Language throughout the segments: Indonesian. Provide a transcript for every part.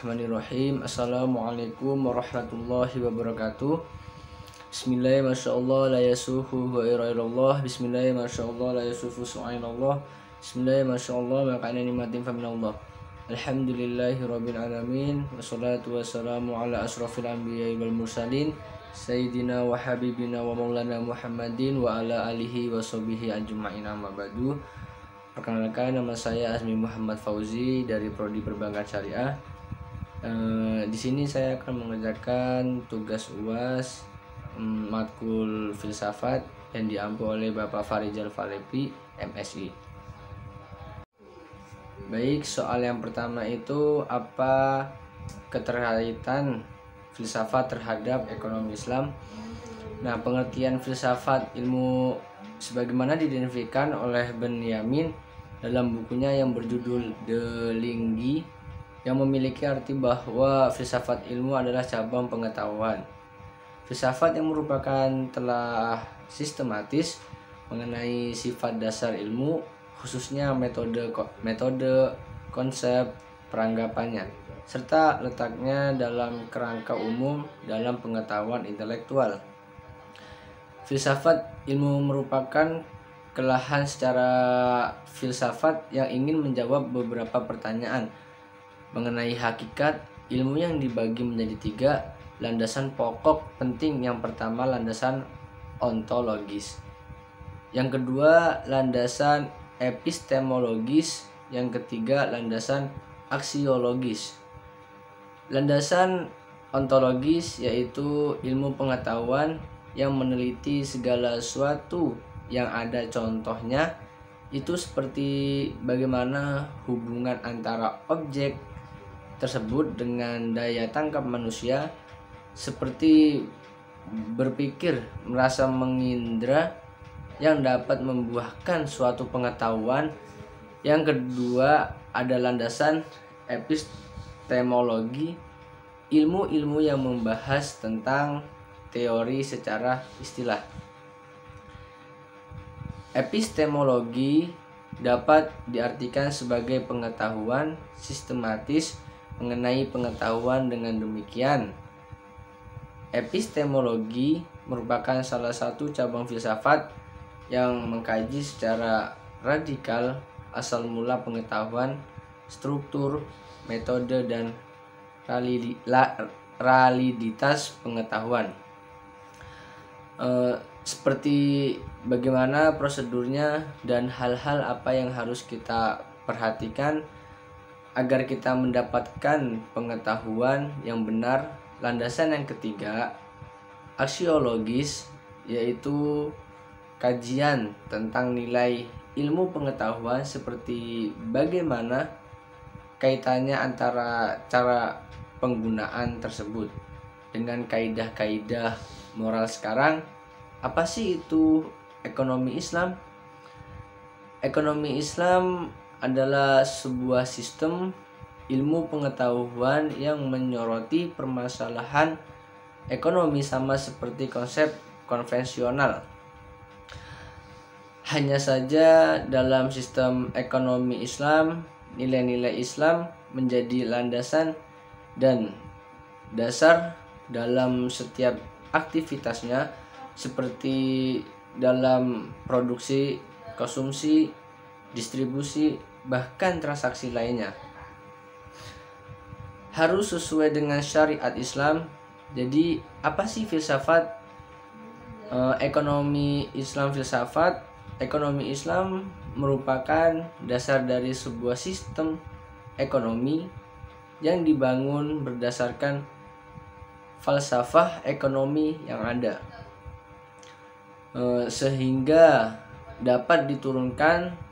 Bismillahirrahmanirrahim. Assalamualaikum warahmatullahi wabarakatuh. Bismillah, masyaallah, la yasuhu wa iraillallah. Bismillah, masyaallah, la yasufu su'ainallah. Bismillah, masyaallah, makana nimatin faminallah. Alhamdulillahi rabbil alamin. Wassalatu wassalamu ala asrafil anbiya'i wal mursalin Sayyidina wa habibina wa maulana Muhammadin wa ala alihi wa sahbihi ajma'in, amma ba'du. Perkenalkan, nama saya Azmi Muhammad Fauzi dari Prodi Perbankan Syariah. Di sini saya akan mengerjakan tugas UAS matkul filsafat yang diampu oleh Bapak Farijal Falepi, MSI. Baik, soal yang pertama itu apa keterkaitan filsafat terhadap ekonomi Islam? Nah, pengertian filsafat ilmu sebagaimana diidentifikasikan oleh Benyamin dalam bukunya yang berjudul De Linggi, yang memiliki arti bahwa filsafat ilmu adalah cabang pengetahuan. Filsafat yang merupakan telah sistematis mengenai sifat dasar ilmu, khususnya metode, konsep, peranggapannya, serta letaknya dalam kerangka umum dalam pengetahuan intelektual. Filsafat ilmu merupakan kelahan secara filsafat yang ingin menjawab beberapa pertanyaan mengenai hakikat ilmu yang dibagi menjadi 3 landasan pokok penting. Yang pertama, landasan ontologis. Yang kedua, landasan epistemologis. Yang ketiga, landasan aksiologis. Landasan ontologis yaitu ilmu pengetahuan yang meneliti segala sesuatu yang ada contohnya, itu seperti bagaimana hubungan antara objek tersebut dengan daya tangkap manusia, seperti berpikir, merasa, mengindra, yang dapat membuahkan suatu pengetahuan. Yang kedua ada landasan epistemologi, ilmu-ilmu yang membahas tentang teori secara istilah. Epistemologi dapat diartikan sebagai pengetahuan sistematis mengenai pengetahuan. Dengan demikian, epistemologi merupakan salah satu cabang filsafat yang mengkaji secara radikal asal mula pengetahuan, struktur, metode, dan realitas pengetahuan. Seperti bagaimana prosedurnya dan hal-hal apa yang harus kita perhatikan agar kita mendapatkan pengetahuan yang benar. Landasan yang ketiga, aksiologis, yaitu kajian tentang nilai ilmu pengetahuan, seperti bagaimana kaitannya antara cara penggunaan tersebut dengan kaidah-kaidah moral sekarang. Apa sih itu ekonomi Islam? Ekonomi Islam adalah sebuah sistem ilmu pengetahuan yang menyoroti permasalahan ekonomi sama seperti konsep konvensional. Hanya saja dalam sistem ekonomi Islam, nilai-nilai Islam menjadi landasan dan dasar dalam setiap aktivitasnya, seperti dalam produksi, konsumsi, distribusi, bahkan transaksi lainnya. Harus sesuai dengan syariat Islam. Jadi apa sih filsafat ekonomi Islam? Filsafat ekonomi Islam merupakan dasar dari sebuah sistem ekonomi yang dibangun berdasarkan falsafah ekonomi yang ada, sehingga dapat diturunkan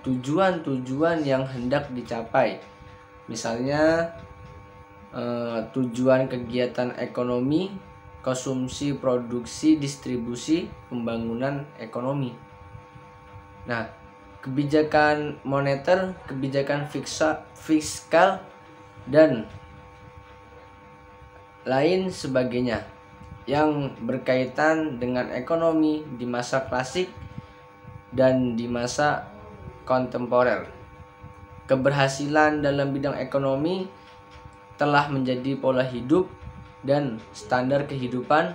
tujuan-tujuan yang hendak dicapai. Misalnya tujuan kegiatan ekonomi, konsumsi, produksi, distribusi, pembangunan ekonomi. Nah, kebijakan moneter, kebijakan fiskal, dan lain sebagainya yang berkaitan dengan ekonomi di masa klasik dan di masa kontemporer. Keberhasilan dalam bidang ekonomi telah menjadi pola hidup dan standar kehidupan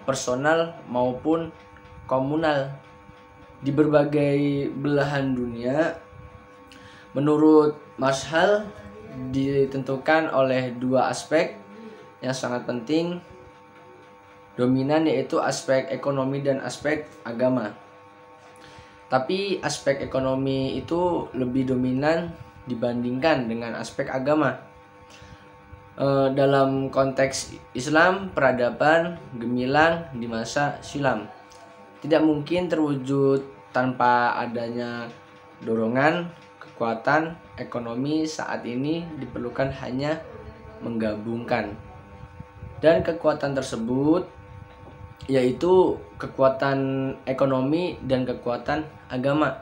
personal maupun komunal di berbagai belahan dunia. Menurut Marshall, ditentukan oleh dua aspek yang sangat penting dominan, yaitu aspek ekonomi dan aspek agama. Tapi aspek ekonomi itu lebih dominan dibandingkan dengan aspek agama. Dalam konteks Islam, peradaban gemilang di masa silam tidak mungkin terwujud tanpa adanya dorongan kekuatan ekonomi. Saat ini diperlukan hanya menggabungkan, dan kekuatan tersebut yaitu kekuatan ekonomi dan kekuatan agama.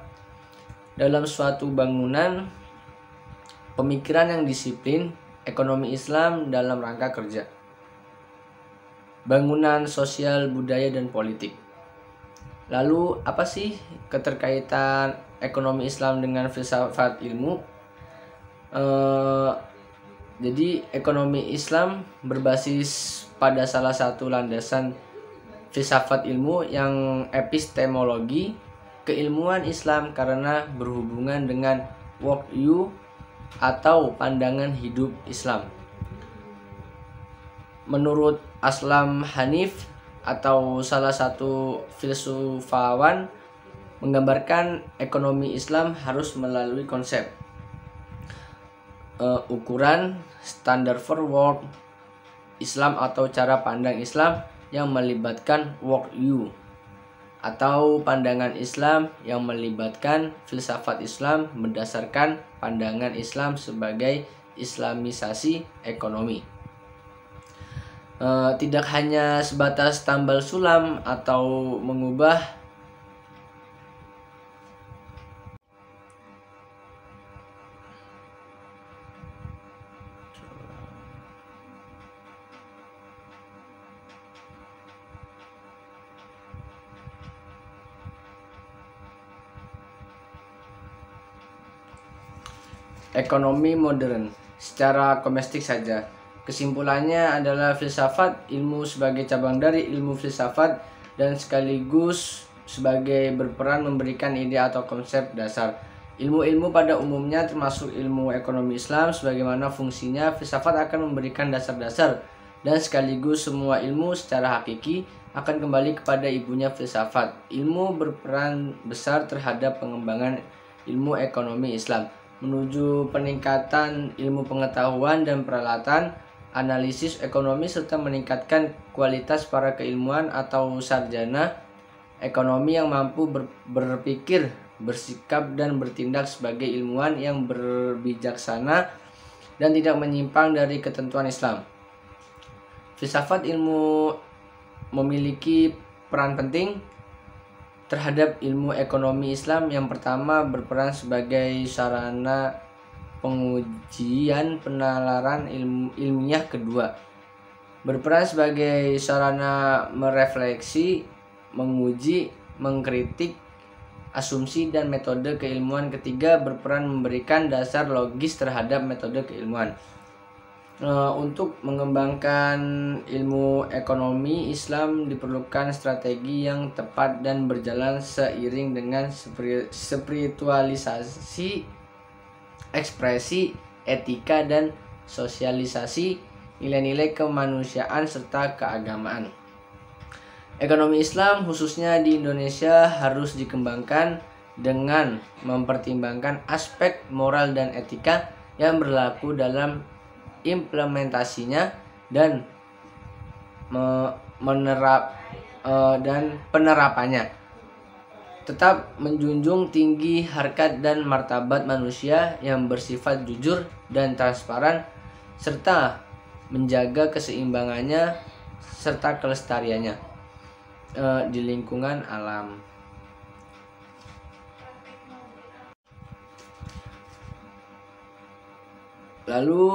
Dalam suatu bangunan pemikiran yang disiplin, ekonomi Islam dalam rangka kerja, bangunan sosial, budaya, dan politik. Lalu apa sih keterkaitan ekonomi Islam dengan filsafat ilmu? Jadi ekonomi Islam berbasis pada salah satu landasan filsafat ilmu yang epistemologi, keilmuan Islam, karena berhubungan dengan worldview atau pandangan hidup Islam. Menurut Aslam Hanif atau salah satu filsafawan, menggambarkan ekonomi Islam harus melalui konsep ukuran standar forward Islam atau cara pandang Islam yang melibatkan worldview atau pandangan Islam yang melibatkan filsafat Islam berdasarkan pandangan Islam sebagai islamisasi ekonomi. Tidak hanya sebatas tambal sulam atau mengubah ekonomi modern secara komestik saja. Kesimpulannya adalah filsafat ilmu sebagai cabang dari ilmu filsafat dan sekaligus sebagai berperan memberikan ide atau konsep dasar. Ilmu-ilmu pada umumnya termasuk ilmu ekonomi Islam, sebagaimana fungsinya filsafat akan memberikan dasar-dasar, dan sekaligus semua ilmu secara hakiki akan kembali kepada ibunya filsafat. Ilmu berperan besar terhadap pengembangan ilmu ekonomi Islam menuju peningkatan ilmu pengetahuan dan peralatan analisis ekonomi, serta meningkatkan kualitas para keilmuan atau sarjana ekonomi yang mampu berpikir, bersikap, dan bertindak sebagai ilmuwan yang berbijaksana dan tidak menyimpang dari ketentuan Islam. Filsafat ilmu memiliki peran penting terhadap ilmu ekonomi Islam. Yang pertama, berperan sebagai sarana pengujian penalaran ilmiah. Kedua, berperan sebagai sarana merefleksi, menguji, mengkritik asumsi dan metode keilmuan. Ketiga, berperan memberikan dasar logis terhadap metode keilmuan. Untuk mengembangkan ilmu ekonomi Islam diperlukan strategi yang tepat dan berjalan seiring dengan spiritualisasi, ekspresi, etika, dan sosialisasi nilai-nilai kemanusiaan serta keagamaan. Ekonomi Islam khususnya di Indonesia harus dikembangkan dengan mempertimbangkan aspek moral dan etika yang berlaku dalam implementasinya dan penerapannya. Tetap menjunjung tinggi harkat dan martabat manusia yang bersifat jujur dan transparan, serta menjaga keseimbangannya serta kelestariannya di lingkungan alam. Lalu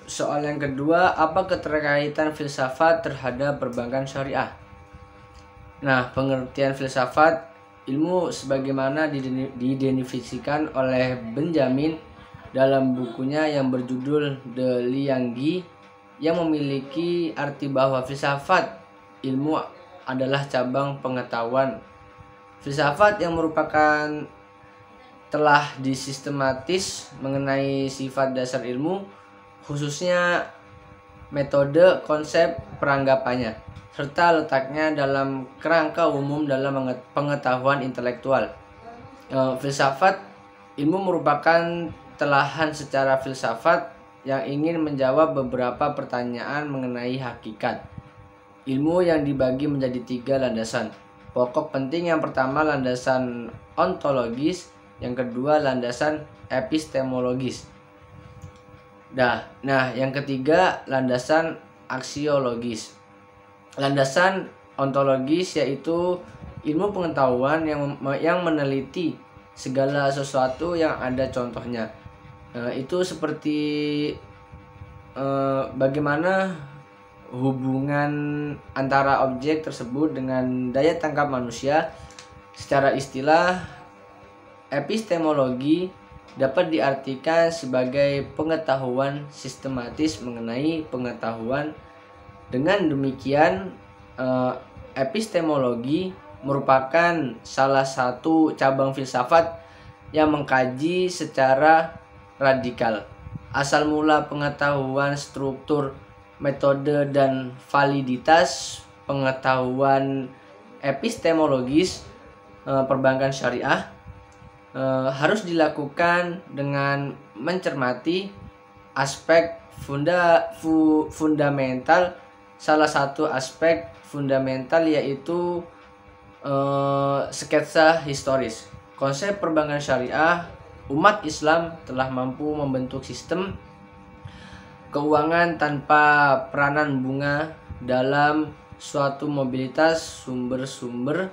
soal yang kedua, apa keterkaitan filsafat terhadap perbankan syariah? Nah, pengertian filsafat ilmu sebagaimana didefinisikan oleh Benjamin dalam bukunya yang berjudul De Lianggi, yang memiliki arti bahwa filsafat ilmu adalah cabang pengetahuan. Filsafat yang merupakan telah disistematis mengenai sifat dasar ilmu, khususnya metode, konsep, peranggapannya, serta letaknya dalam kerangka umum dalam pengetahuan intelektual. Filsafat ilmu merupakan telahan secara filsafat yang ingin menjawab beberapa pertanyaan mengenai hakikat. Ilmu yang dibagi menjadi 3 landasan pokok penting. Yang pertama landasan ontologis, yang kedua landasan epistemologis. Nah, yang ketiga landasan aksiologis. Landasan ontologis yaitu ilmu pengetahuan yang meneliti segala sesuatu yang ada contohnya. Itu seperti bagaimana hubungan antara objek tersebut dengan daya tangkap manusia. Secara istilah, epistemologi dapat diartikan sebagai pengetahuan sistematis mengenai pengetahuan. Dengan demikian, epistemologi merupakan salah satu cabang filsafat yang mengkaji secara radikal asal mula pengetahuan, struktur, metode, dan validitas pengetahuan epistemologis perbankan syariah. Harus dilakukan dengan mencermati aspek fundamental. Salah satu aspek fundamental yaitu sketsa historis. Konsep perbankan syariah, umat Islam telah mampu membentuk sistem keuangan tanpa peranan bunga dalam suatu mobilitas sumber-sumber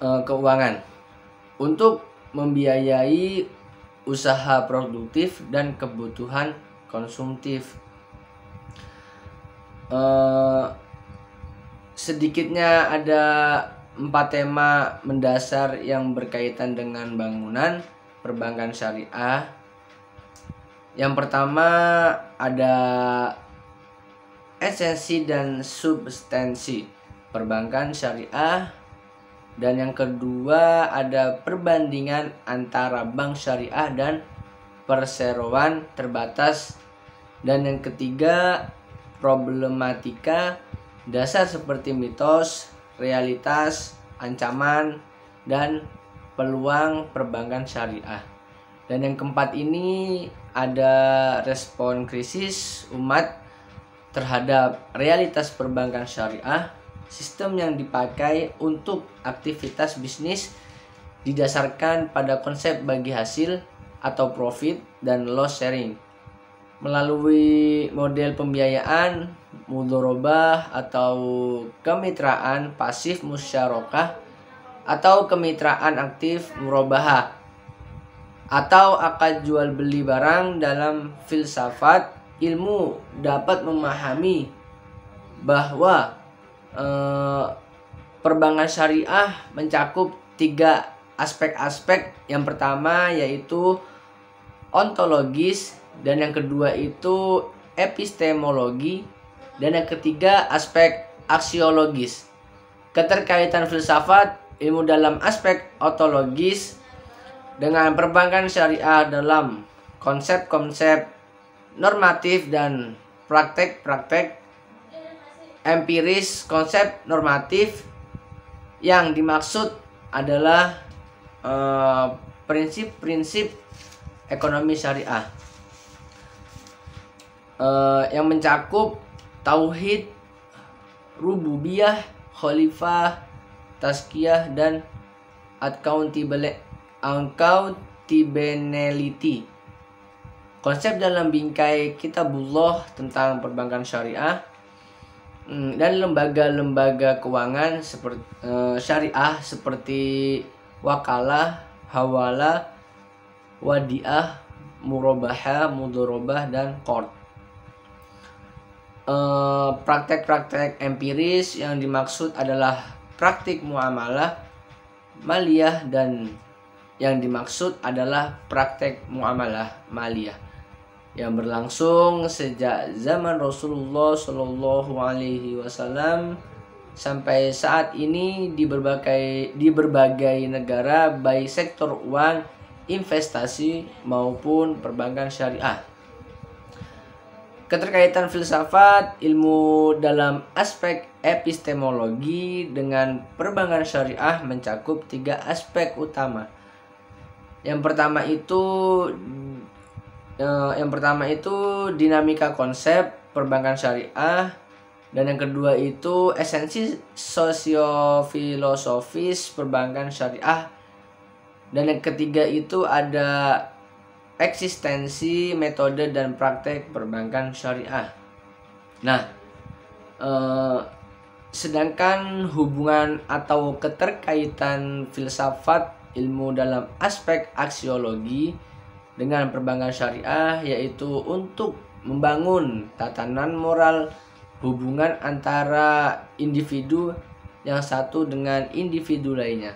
keuangan untuk membiayai usaha produktif dan kebutuhan konsumtif. Sedikitnya ada 4 tema mendasar yang berkaitan dengan bangunan perbankan syariah. Yang pertama ada esensi dan substansi perbankan syariah, dan yang kedua ada perbandingan antara bank syariah dan perseroan terbatas, dan yang ketiga problematika dasar seperti mitos, realitas, ancaman, dan peluang perbankan syariah. Dan yang keempat ini ada respon krisis umat terhadap realitas perbankan syariah. Sistem yang dipakai untuk aktivitas bisnis didasarkan pada konsep bagi hasil atau profit dan loss sharing melalui model pembiayaan mudharabah atau kemitraan pasif musyarakah atau kemitraan aktif murabahah atau akad jual beli barang. Dalam filsafat ilmu dapat memahami bahwa perbankan syariah mencakup 3 aspek-aspek. Yang pertama yaitu ontologis, dan yang kedua itu epistemologi, dan yang ketiga aspek aksiologis. Keterkaitan filsafat ilmu dalam aspek ontologis dengan perbankan syariah dalam konsep-konsep normatif dan praktek-praktek empiris. Konsep normatif yang dimaksud adalah prinsip-prinsip ekonomi syariah yang mencakup tauhid, rububiyah, khalifah, tazkiyah, dan accountability. Konsep dalam bingkai Kitabullah tentang perbankan syariah dan lembaga-lembaga keuangan syariah seperti wakalah, hawalah, wadiah, murabahah, mudharabah, dan qard. Praktek-praktek empiris yang dimaksud adalah praktik muamalah, maliyah, dan yang dimaksud adalah praktek muamalah maliyah yang berlangsung sejak zaman Rasulullah Shallallahu Alaihi Wasallam sampai saat ini di berbagai negara, baik sektor uang, investasi maupun perbankan syariah. Keterkaitan filsafat ilmu dalam aspek epistemologi dengan perbankan syariah mencakup 3 aspek utama. Yang pertama itu dinamika konsep perbankan syariah, dan yang kedua itu esensi sosiofilosofis perbankan syariah, dan yang ketiga itu ada eksistensi, metode, dan praktek perbankan syariah. Nah, sedangkan hubungan atau keterkaitan filsafat ilmu dalam aspek aksiologi dengan perbankan syariah yaitu untuk membangun tatanan moral hubungan antara individu yang satu dengan individu lainnya,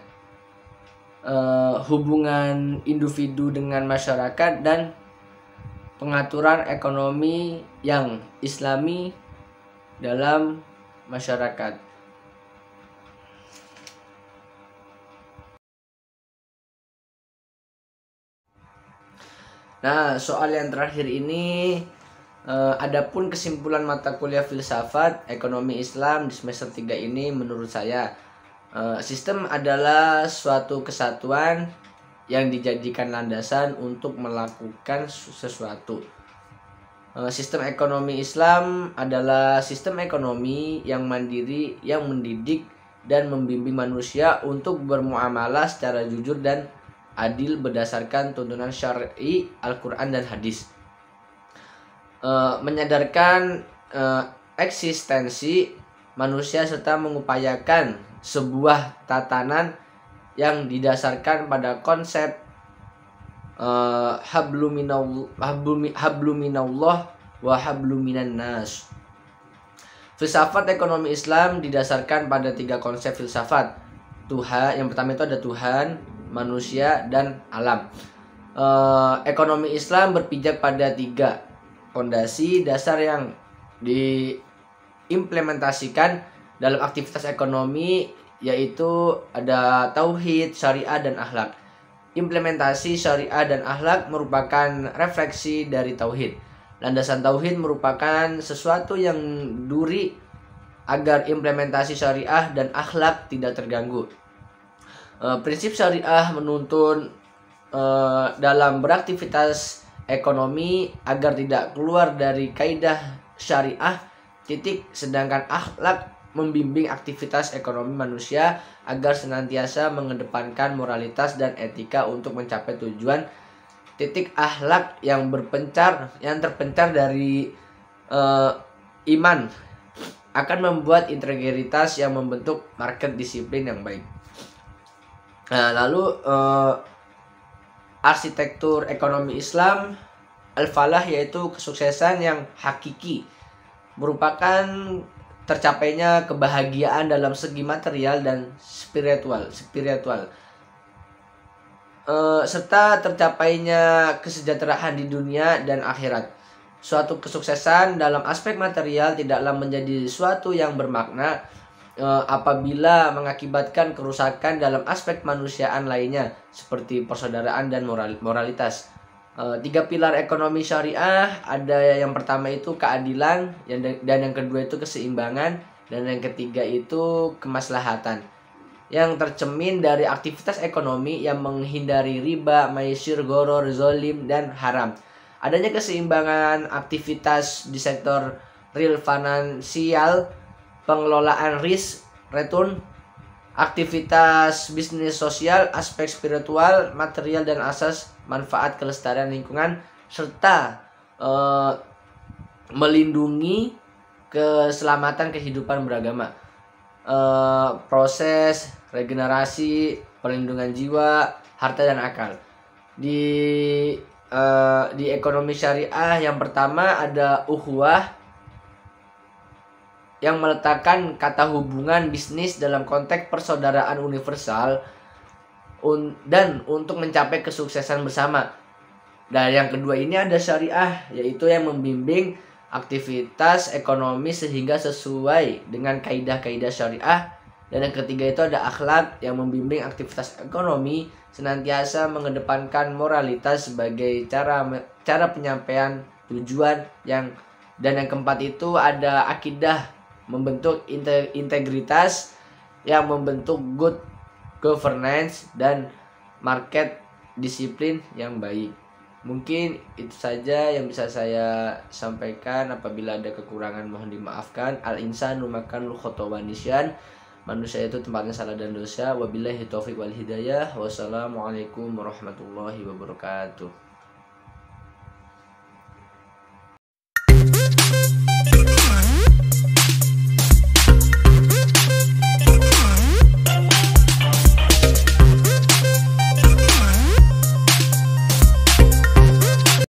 hubungan individu dengan masyarakat, dan pengaturan ekonomi yang islami dalam masyarakat. Nah, soal yang terakhir ini, adapun kesimpulan mata kuliah filsafat ekonomi Islam di semester 3 ini menurut saya, sistem adalah suatu kesatuan yang dijadikan landasan untuk melakukan sesuatu. Sistem ekonomi Islam adalah sistem ekonomi yang mandiri, yang mendidik dan membimbing manusia untuk bermuamalah secara jujur dan adil berdasarkan tuntunan syar'i Al-Quran dan hadis. Menyadarkan eksistensi manusia serta mengupayakan sebuah tatanan yang didasarkan pada konsep habluminallah wa habluminan nas. Filsafat ekonomi Islam didasarkan pada 3 konsep filsafat. Tuhan, yang pertama itu ada Tuhan, manusia, dan alam. Ekonomi Islam berpijak pada 3 fondasi dasar yang diimplementasikan dalam aktivitas ekonomi, yaitu ada tauhid, syariah, dan akhlak. Implementasi syariah dan akhlak merupakan refleksi dari tauhid. Landasan tauhid merupakan sesuatu yang duri agar implementasi syariah dan akhlak tidak terganggu. Prinsip syariah menuntun dalam beraktivitas ekonomi agar tidak keluar dari kaidah syariah, sedangkan akhlak membimbing aktivitas ekonomi manusia agar senantiasa mengedepankan moralitas dan etika untuk mencapai tujuan. Akhlak yang terpencar dari iman akan membuat integritas yang membentuk market disiplin yang baik. Nah, lalu arsitektur ekonomi Islam al-falah, yaitu kesuksesan yang hakiki, merupakan tercapainya kebahagiaan dalam segi material dan spiritual, serta tercapainya kesejahteraan di dunia dan akhirat. Suatu kesuksesan dalam aspek material tidaklah menjadi suatu yang bermakna apabila mengakibatkan kerusakan dalam aspek kemanusiaan lainnya seperti persaudaraan dan moralitas. 3 pilar ekonomi syariah, ada yang pertama itu keadilan, dan yang kedua itu keseimbangan, dan yang ketiga itu kemaslahatan, yang tercemin dari aktivitas ekonomi yang menghindari riba, maisir, gharar, zolim, dan haram. Adanya keseimbangan aktivitas di sektor real finansial, pengelolaan risk, return, aktivitas bisnis sosial, aspek spiritual, material, dan asas manfaat kelestarian lingkungan, serta melindungi keselamatan kehidupan beragama, proses regenerasi, perlindungan jiwa, harta, dan akal. Di ekonomi syariah yang pertama ada ukhuwah, yang meletakkan kata hubungan bisnis dalam konteks persaudaraan universal. dan untuk mencapai kesuksesan bersama. Dan yang kedua ini ada syariah, yaitu yang membimbing aktivitas ekonomi sehingga sesuai dengan kaidah-kaidah syariah. Dan yang ketiga itu ada akhlak, yang membimbing aktivitas ekonomi senantiasa mengedepankan moralitas sebagai cara penyampaian tujuan. Dan yang keempat itu ada akidah, membentuk integritas yang membentuk good governance dan market disiplin yang baik. Mungkin itu saja yang bisa saya sampaikan. Apabila ada kekurangan mohon dimaafkan. Al-insanu makanul khotowan nisyan. Manusia itu tempatnya salah dan dosa. Wabillahi taufiq wal hidayah. Wassalamualaikum warahmatullahi wabarakatuh.